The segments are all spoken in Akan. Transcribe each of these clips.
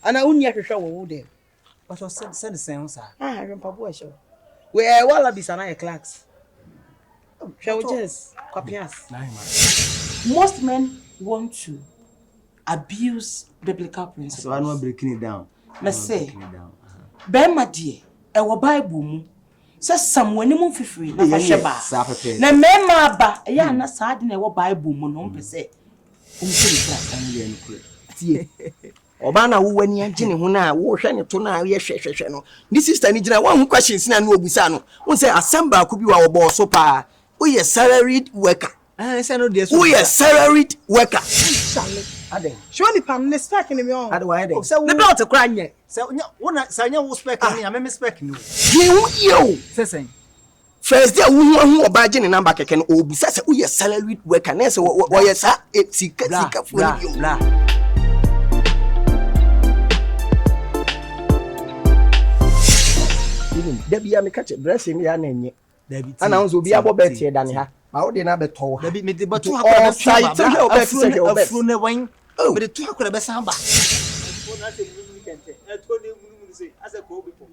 And I wouldn't yet show wood there. But I said the same, sir. Ah, I remember show. Where wallabies and I clerks. Shall we just copy us? Most men want to abuse biblical principles. So I'm not breaking it down. Let's say, Bema dear, our Bible says someone in free, na Sheba. Na mema ba, ya na sad in our Bible, monon per se. Obana when you Jenny Huna, washing it to now, yes, no. This is the one who questions in no Bisano. One say, Assemble could be our boss so far. We a salaried worker. I say no, this we a salaried worker. Surely, Pam, let's back in the morning. How do I do? So, about to cry yet. So, one I know was specking. I'm expecting you. Say, first day, who are budging a number can all be such a we a salaried worker. And so, what yes, it's a for you. Debbie, I'm a catch a dressing yan and Debbie, and I will be able better than her. I would never told her. Debbie, but to have a fluent wine. Oh, but the two could have been samba. I told you, as a go before.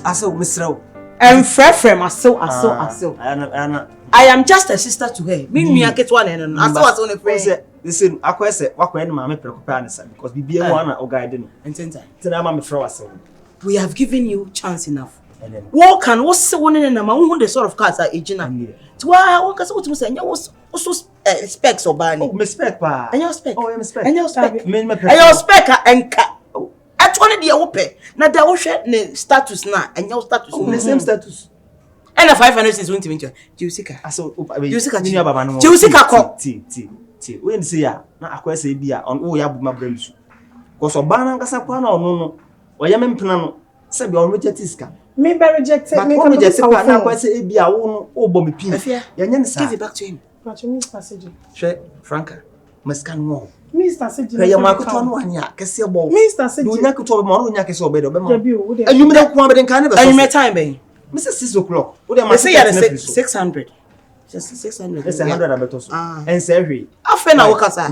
I saw Mr. And Frefrem, I saw. I am just a sister to her. Me, I get one and I saw on a phrase. Listen, I question what when mamma preoccupied because be one or guiding. And Ntentan, we have given you chance enough. Walk and what's so one in a man the sort of cars are aging. To why I walk as what was saying, you was also specs or banning. Oh, spec, and your spec, oh, I'm spec, and your spec, and your spec, and at one of the open. Now the ocean status now, and your status, the same status. And a 500 is winter. Do you see her? I saw you when see ya, na akwese bia on wo ya buma bremsu. Cause obana nkasa kwa na ono no, oya mempena no, se bia on reject iska. Me be rejected, me come reject kwa na akwese bia wo no bo me pin. Ya nya nsa. Give it back to him. But you Mr. Sage. She Franka, maskan wo. Mr. Sage. Ya makoto no anya, kese bo. Mr. Sage. Do nya koto mo no nya kese obedo be mo. And you me da kwa be den kan be so. And you me time be. Mr. 6 o'clock. What am I saying? 600. Just 600. It's 100 abetos. And say, after na wakasa.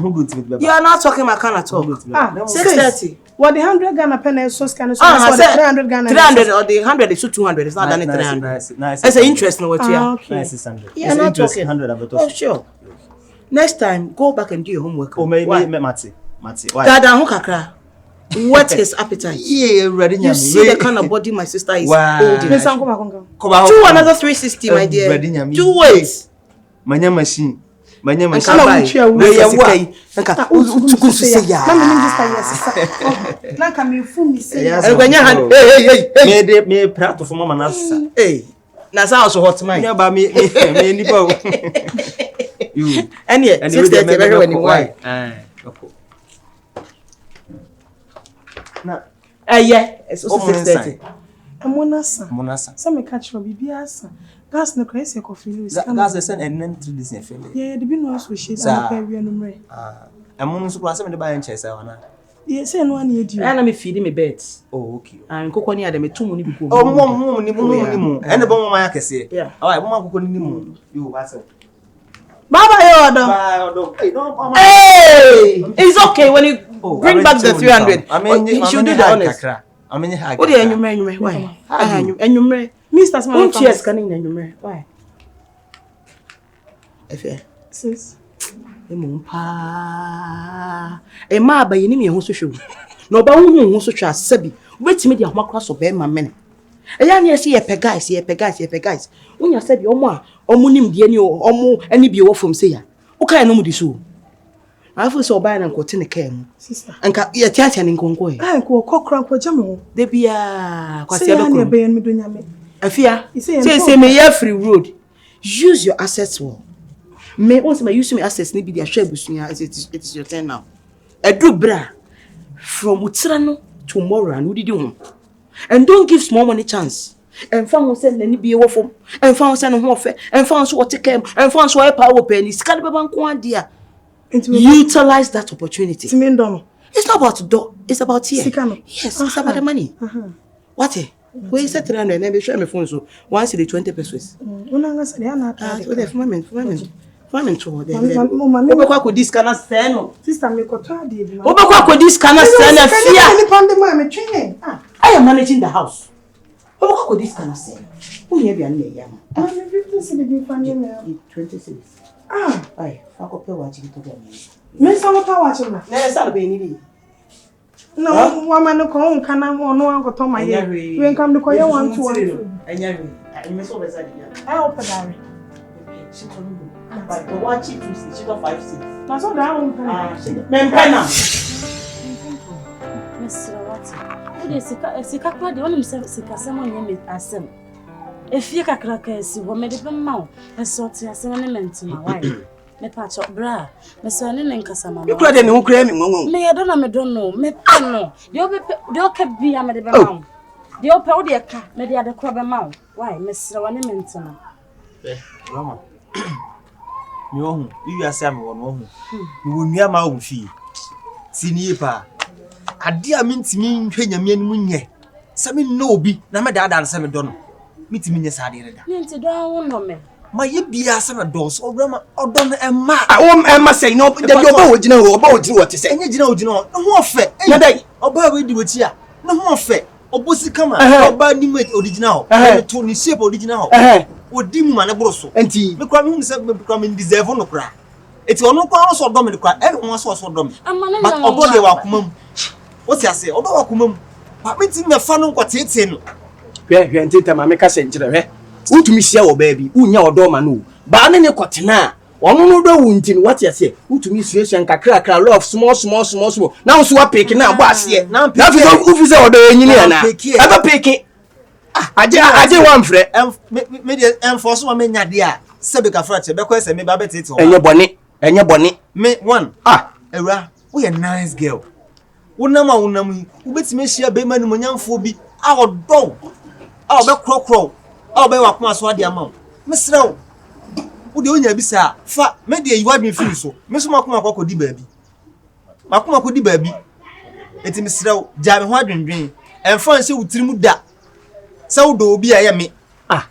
You are not talking my can at all. 630. What the 100 Ghana penny so scan so 300 Ghana. 300 or the 100 is 200. It's not done 300. Nice. It's an interest in what you are. Nice 600. Yeah, not talking 100 abetos. Oh sure. Next time go back and do your homework. Oh maybe Mati. Why? Dada ho kakra. What is appetite? Yeah, ready. You see the kind of body my sister is holding. Do another 360, my dear. Do wait. Manya machine. Hey. That's also hot mine. About me. You. And yet, 6:30 everyone in why? Na yeah, it's also 6:30. Monasa. Some catch for BBS. Gas no crazy coffee. Gas the send and then 3 days in family. Yeah, the bin was with shit and pay we no and Moon so some the buy in chest wana. Yeah, say no one need you. And I'm feeding me beds. Oh, okay. And cocoa near them 2 money before. Oh, mom ni mo. And the bomb my kese. Yeah. All right, mom cocoa ni mo. You what's up? Bye Bye. Hey, no, hey, it's okay when you bring back the 300. I mean, you should do the honest. I mean, what are you marrying? Why? And you marry Mr. Small. Cheers, canning and you marry. Why? Sis. Pa. A ma by any who show. No, but who so trust Sebi. Wait me the Homakras of Bema men. A young see a peguys. When you said your ma, or Munim Dienio, or more any be off from Saya. Okay, no more so. I feel so bad and cotton came. Sister. And you are in Congo. I go cockrank for Jamo. They be a Quasiaba Bay and Meduname. A fear. Say, may you free road. Use your assets well. May once my use my assets need be their share bushing as it is your turn now. A do bra from Utrano tomorrow and would do. And don't give small money chance. And found send any be awful. And found send a warfare. And found what take care. And found so a power penny. Scalaban dear. Utilize that opportunity. It's not about door, it's about here. Yes, it's about the money. What? Where is that 300 and be share my phone so once the 20 pesos. Fan into what? Mama, Could this cannot stand no. sister, me got to do. Could this cannot stand and fear. I am managing the house. Could this cannot stand? Who hear me? Young. 26. Ah, I fuck up watching to them. Miss Awura watching. There's a baby. No, woman, no call, can I no one got on my head. You come to call you 1 to 1. I miss always at I open Gary. She told me. But the watch it to she got 5 6. That's all down. Mempena. Mr. What? What is a sika crowd? The one sika someone named Assem. If you can crack a sea, what made it mouth? A sort of sentiment to my wife. Me patch up bra. Me son in Cassama. You could no cramming. Me, I don't know. Me no. You can be a medibam. The old powder cat, maybe at the crab mouth. Why, Mr. Wanimenton? Mama. You are Sam one. You will near my own fee. Senior pa. A dear means me, Kenyaman Munye. Some no be, Namadad and Sam Don. Meet me, yes, I did. Ninty down, no man. My ye are some doors or Rama or Don and Ma. I must say no, the original about what to say. You know, no more fair. Or by we do it here. No more fair. Or Bossy come out, or by new original. Tony shape original. What dim man a brosso. And tea, the crime himself becoming deserve on the crack. It's all no cross or dominant crack. Everyone saw so dumb. But although they were what's I say, although I come, but meeting the fun of what's it's in. Where you enter Mamma Centre, who to miss your baby, who know Domanu, but any cotina, or no wounding what you say, who to miss you and crack a love small. Now, so I'm picking up what's here. Now, who is all the engineer? Ever picking. I did one friend, and for some men, dear, Sebeca Fracture, because I may babette it and your bonnet, me one. Awura, we a nice girl. Unama, who bets me share Bayman Munyan Phobi, our dog, our back crow, our bay of Maswadi amount. Miss Row, would you be sir? Fat, maybe you want me feel so. Miss Makuma could baby. Makuma could baby. It's Miss Row, Jam Wadrin dream, and fancy would trim that. So do be a me.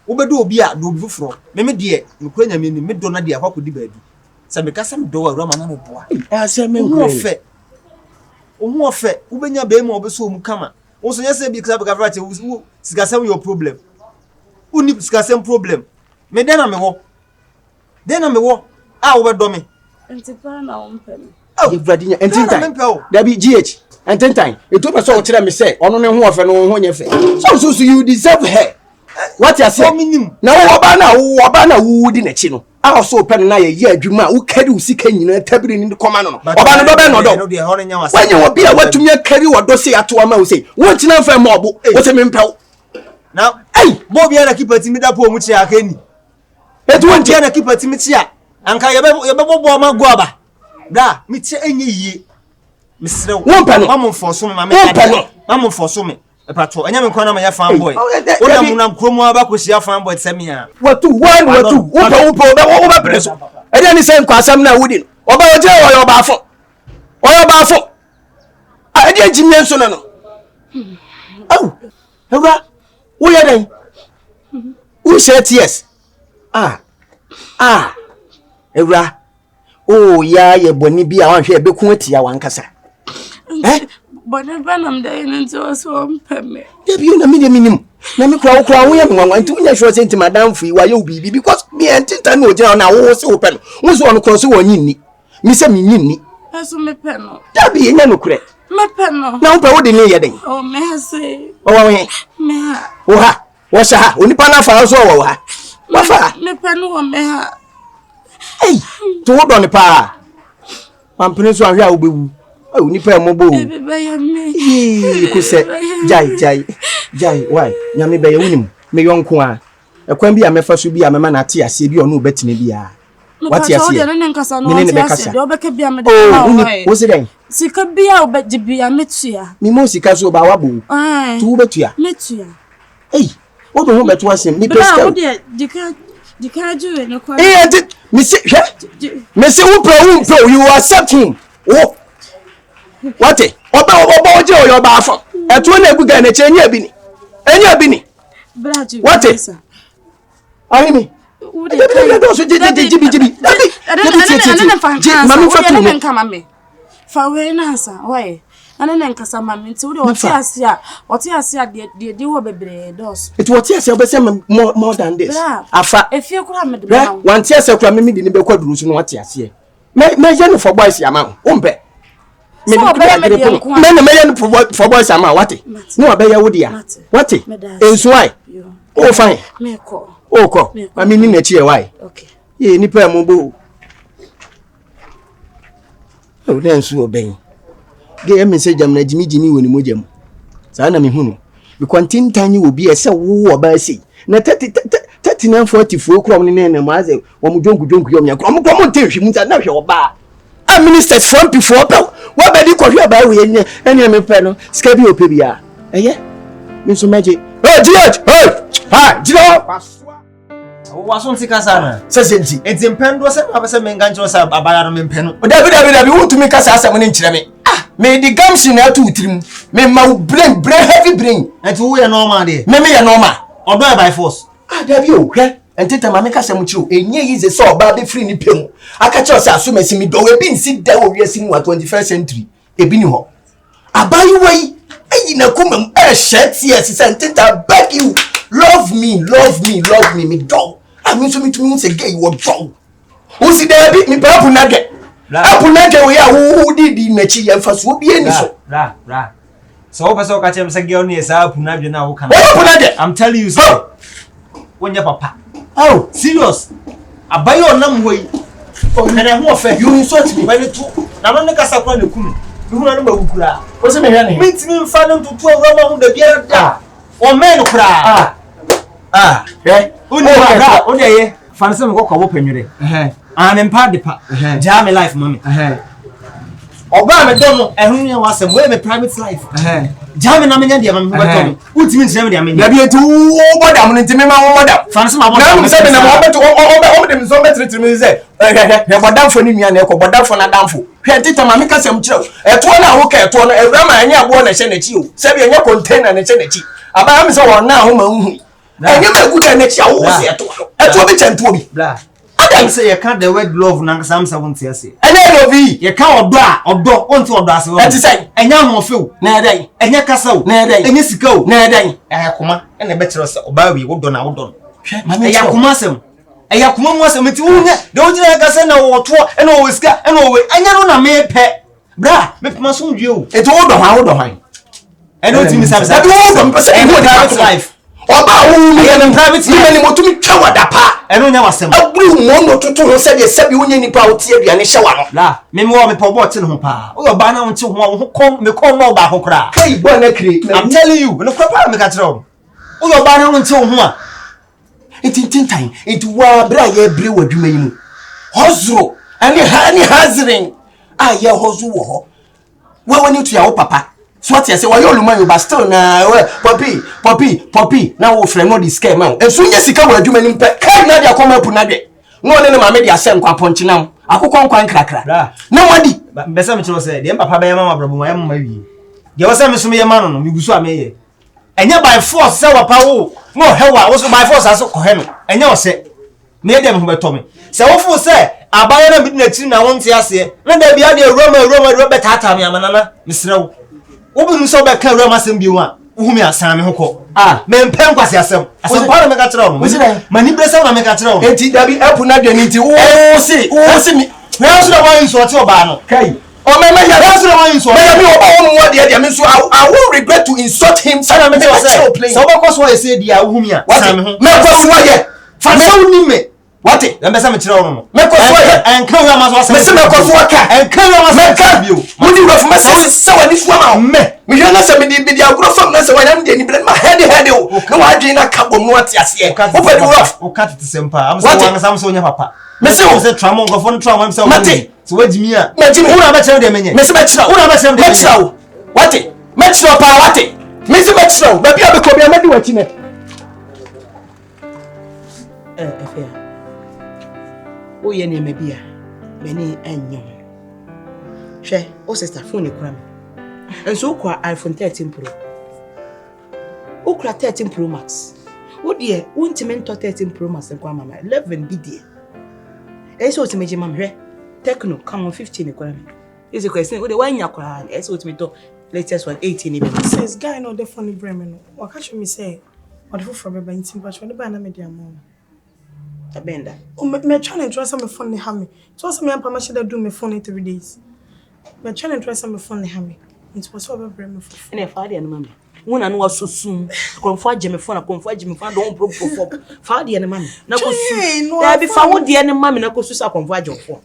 Obedo be a do before. Meme dear, you quenya me, me donna dear, what could be baby? Some do a Roman boy. I say, me more fair. More fair, Ubenya Bemo Beso Mukama. Also, yes, because I've got who scassam your problem. Who needs scassam problem? Me then I'm a walk. Then I'm a walk. Our dummy. And to find our own penny. Oh, you've read and Ntentan. There be GH. And Ntentan, you told us all to me say, on no one for no one. So you deserve her. What you say? Now, Obana, who wouldn't a chino. I also pen a year, Juma, who carry seeking in a table in the command. Obana, when you will be able to make carry what does say at one mouse. What's enough for mob? What's a mempo? Now, hey, Bobby, I keep a timid up which I can. It won't keep a timid here. And Kayaba Guaba. Da, meet any ye. Mr. One penny, Mamma for some, Mamma for some. A patrol, and I'm calling my farm boy. What I'm Cromwell back with your farm boy, Samia. What two, one or two, over press. And then he said, Quasam now wouldn't. Or about your baffle. Or your baffle. I did Jimmy and Sonano. Oh, Awura, who are they? Who said yes? Awura. Oh, yeah, Yeboah be around here, be quitty, I want Cassa. Eh? But never I'm dying into us one permit. If you know minimum, let me cry, we have one to show into Madame Free while you be because me and Ntentan no down now was open. Was one across one in me. Miss Minnie. As me penal. That be no credit. My penal. Now, but what did you say? Oh, may I say? Oh, what's that? Only Pana for us all. What? Me penal, may I? Hey, to what on the power? I'm peninsula here will be. Oh, nipa mobo. You could say, Jai, why? Yami be winim, me yon kwa. A quambi a mefa be a man at tea, see you no better maybe. What you say? Oh, what's it then? Sika be out, but the be a metia. Mimosi caso bawabu. Two betia. Metia. Hey, what the woman was him? You can't do it. No, Monsieur Upro, you accept him. Oh. What it? Oba your baffle. At one a good and any bini. Any bini. What it? I mean, Mami fa tu. Fa we na ansa. Why? Ana na nkasa mami nti wo de oti asia de wo bebre dos. It what yes obese more than this. Afa. Efie kura me de na. Wan tie ase kura me de ne be kwaduru so no what ase. Me je no for boys yama. Ombe. Me no for boys yama what? No obe ya wo dia. What? Enso why? Oh fine. Me ko. Oh ko. Mami ni na chi e why? Okay. Ye nipa mo bo. Oh den so oben. Ge me say jam na jimi woni mo jam. Sa na me hunu. Be Ntentan wo bi e se wo oba sei. Na 39 44 krom ni na ma ze wo mo jonku yom nya krom ntenhwi mu na hwe oba. A ministers from before pe wo ba di kohwe ba we nya ene me pe no ska bi ope bia. Eye. Me so maje. Oh George. Ha, Gino. Waso ntika sana. Sesenti. Enti mpendo se na bese menga ncho sa abaya no mpeno. David wutumi kasa asem ne nkyere me. Me di gamshi na atu utirim. Me ma brain heavy brain. Enti wo ye normal de. Me ye normal. Odo by force. David o hwe. Nteta ma me kasa mu kire o. Enye yize so oba be free ni pem. Aka kire o se asomasi mi do we bi nsi da wo wiase ni wa 21st century. Ebi ni ho. Abayi wai ayi na kumam shet yes say Nteta beg you. Love me me dog. I mean so me to me say gay what dog. Who see there be me papu nage. Papu nage we ya who did na chi yemfa so bi eni so. Ra. So person ka chem say girl ni say papu nage na wo kan. Papu nage. I'm telling you so. Wonya papa. Oh, serious. Abayo nam hoyi. Oh, na ho ofe. You insult me. When to na no ne kasa kwa ne kunu. Me hu na no ba wukura. Wo se me hwe ne. Me timi mfa no to awura ma hu da biara da. O men kura. Ode ye fanse me kokko bopanwure anempa depa ja me life mami oba me don no ehun ye wasem we me private life ja me na me nya de mami beto utimi ntire me de amenya da bi etu wo bodam no ntimi ma wo bodam fanse ma bodam na me se me na mo beto o dem so betri me se he bodam fo ni nua na ekọ bodam fo na damfo hwe tita ma me kasem kire eto na wo ka eto no ewra ma anya abo na hye na chi o se bi anya container na hye na chi aba me se won na ho ma hu enye ka good na chi awo se eto bi chanto bi bla Adam say you can't the word love na sam 70 ase ene love you can't odo onto odo ase wo eti say enya ho few na edan enya kasa wo na edan enya sika wo na edan koma ene be kire se oba wi wo do na mami eya koma asem eya koma mu asem ti wo nya de wo gina kasa na wo to ene wo sika ene wo enya no na me pe bra me pema so ndwe o eti wo do han ene o ti mi sabe that wo do mpese ene private life oba wo mi ene private life ni motumi twa wada pa eno nya wasem abru mo no tutu ho se de sabi wonya nipa wo tie aduane hye wa no la me wo me po bot ne ho pa wo ba na wo nche ho kom me kom no ba ho kra kai bo na kire I'm telling you no kwa me ka kire wo ba na wo nche ho a Ntentan enti wa bra ye bre wadwuma yi mu hozro ani hazrin ye hozu wo ho wa wani tu ya wo papa so what you say why you man you but still na poppy na wo frɛ no di scare man enso nya sika wo adwuma ni mpe kai na dia koma pu na de no ne ma me dia sɛ nkwa ponchi nam akokɔ nkwa nkrakra na wadi mbesa me kiro sɛ de papa bɛyɛ mama brabo ma mama wi de wo sɛ me so me yɛ man no me gusu ameye enya by force sɛ wapa wo no hewa wo so by force aso kɔ he no enya wo sɛ me dem ho bɛtɔ me sɛ wo fu sɛ abaye na bidi na tiri na wo nte ase na da bia de roma bɛtata me amanana mesrɛ wo obi nso be ka rama sem biwa wo mi asan me hokɔ me mpɛ nkwase asem pa na me ka kyerɛ wo mani bresa na me ka kyerɛ wo enti dabi apu na de nti wo si mi na so da wan so ɔte ɔba no kai o me ya na so da wan so me oba wo mu de me so I will regret to insult him sana me say so ba ko so say dia wo mi asan me ho me ko so ye fa me wo ni me what na mbesa me kyerɛ wo no me ko so ye enka wo ma so asem me se me ko so ka enka wo ma so ka bio mo di rof me se wani so ma me hwe na se me di agro fam na se wani de ni ble ma head o na wa adwen na ka bom no ate ase wo pa di rof o ka tete sempa am so wan sam so nya papa me se wo se tramo ngo fon tramo am se wo mate so wajimi a majimi wo na ba kyerɛ de menye me se me kyerɛ wo na ba kyerɛ de menye wo wate me kyerɛ pa wate me se me kyerɛ ba bia be ko bia ma di wati ne efia wo ye ne me bia me ni anyom hwe o sister phone e kura me enso kwa iPhone 13 Pro o kura 13 Pro Max wo de wontimen to 13 Pro Max kwa mama 11 bi de Eso to me jimam Techno come on 15 economy. Is a question what the wine yakwa eso to me to latest one 18 even. Says guy no the funny bremen. What catch me say? What for me by intim but when the banana media mom. Abenda. Oh me trying to try some phone ha me. So some me permission to do me phone 3 days. Me trying to try some phone ha me. It was so bremen for. And if I didn't mammy. One and was so soon. Confide Jimmy phone, confide Jimmy phone, don't broke for Father and mammy. No, there be found the enemy mammy, no cost up on Vajo for.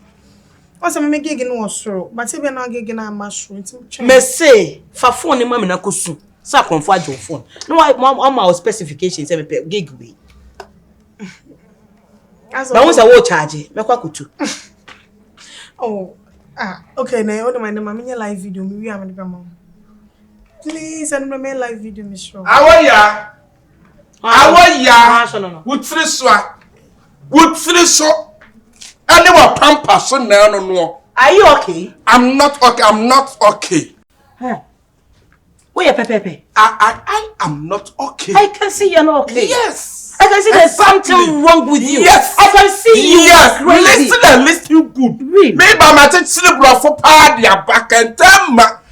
Also, me gigging was so, but if you're not gigging a mushroom, me say, for phone and mammy, no cost soon. So confide your phone. No, I mom our specifications every gig way. But once I will charge it, make what could Oh, okay, now, what am I doing? My live video, me, I'm the mom. Please send me a live video, Miss Shaw. Awura. Wutriswa. Anyone pamper so no. Are you okay? I'm not okay. Huh? Where Pepe? I am not okay. I can see you're not okay. Yes. I can see there's something wrong with you. Yes. I can see you. Yes. Crazy. Listen good. Really? Maybe I'm at cerebral for party back and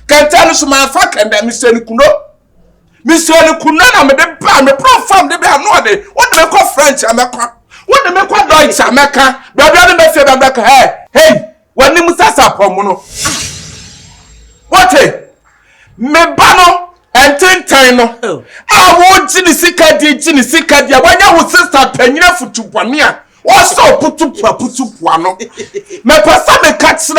can tell us my fuck and Mr. Kuno. Mr. Kuno, I'm a pro the bear no day. What do they call French America? What do they call Deutsch America? Baby, I back. Hey, when you must up on what? Me bano and Ntentan. I want Jinisika, when you sister Penina for 2 1 year. What's so put to one? Me pasa me catch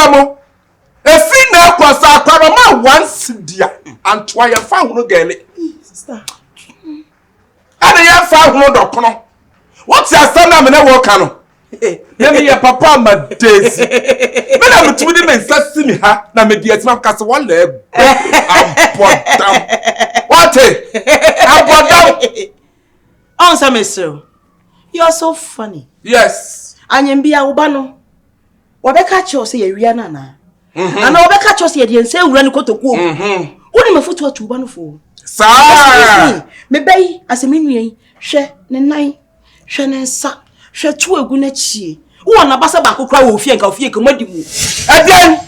Efi na kwasa akwarama once dia antwa ya fa hunu gele Sister. Ade ya fa hunu dokono. What ya stand am na work ano? Yemi ya papa ma daisy. Me na mutumi di me nsasi mi ha na me di atima kase wala abodam. What? Abodam. Answer me, sir. You are so funny. Yes. Anyembia ubano. Wabeka cho se ye wiana na. And I catch us here and say, run to go. Only my foot to one for. Sir, me bay as a minion, share, nine, shannon sa, share 2 a gunechi. One a bassa back cry with fear of fear commodity. again,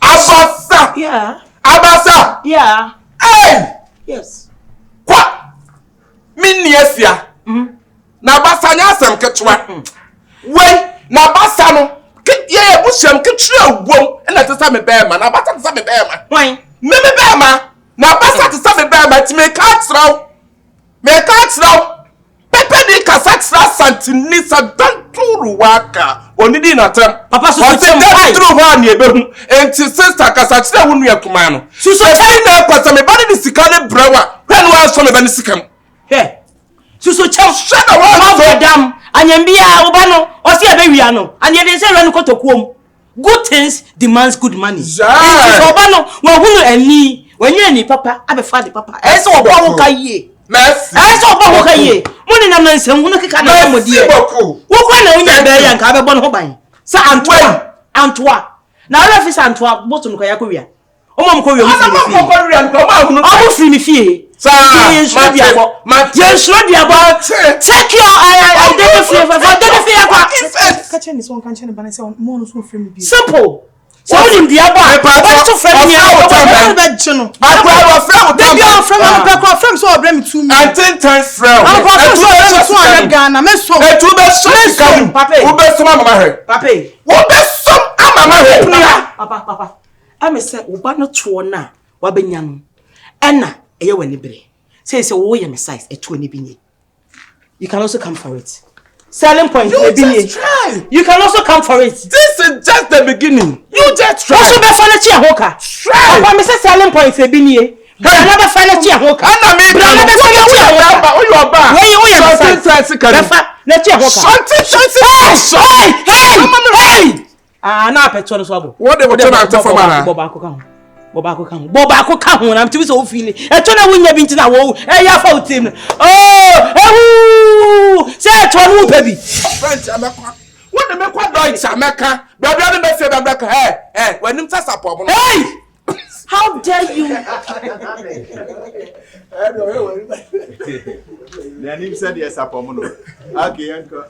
Abasa, Yeah, Abasa, yeah, hey, yes. what? Miniesia, na Abasa nyasem ketwa. Wait, na Abasa no. Yeah, busham ketwa wom na tesa me bema na Abasa tesa me bema. Why? Me bema na Abasa tesa me bema ti me ka traw. Me ka traw. Pepe di kasa tra santini sa danturu waka. Onidi na tem. Papa so tem danturu ho ani ebehu. Enti sister kasa tra wonu akuma no. So na kwasa me bani di sika ne brewa. When wa so me bani sikam. Hey. So Shut the wall dam. Anyembia ubano osi abewia no. And ye say run to kuom. Good things demands good money. Yeah. So ubano wa hunu ani. When you ani papa abefa de papa. Eso obo ho kaye. Merci. Eso obo ho kaye. Muni na nansem hunu kika na mo die. Wo kwa na unya be ya nka abebo no ho ban. Sa Antwa. Na ala fi sa Antwa boto no kwa yakowia. Omo mko wi omo fi mi fie. Sir, take your Catch this one, catch and say, more so frame. simple. So in the abba, to friend me friend so bring to me. I think time friend. Ghana, me so. Papa. I say ubano tuona wabenyan. Enna eye wanibre. Say wo ye me size e tuoni binye. You can also come for it. Selling point try. You can also come for it. This is just the beginning. You just try. Also be furniture hoka. Try. Papa me say selling point e binye. Brother be furniture hoka. Ana me brother be furniture hoka. Who you ba? Where you something try can. Furniture hoka. Something. Hey. Ah na petrol so abo. What they were trying to for man. Boba ko ka ho na mtimi so feel e to na wonya bi ntina wo e ya fa utim say to no baby French amekwa what dem ekwa Deutsch ameka baby ade be say baby hey when him tasa pop no hey how dare you The name said yes, Apomono. Okay, uncle.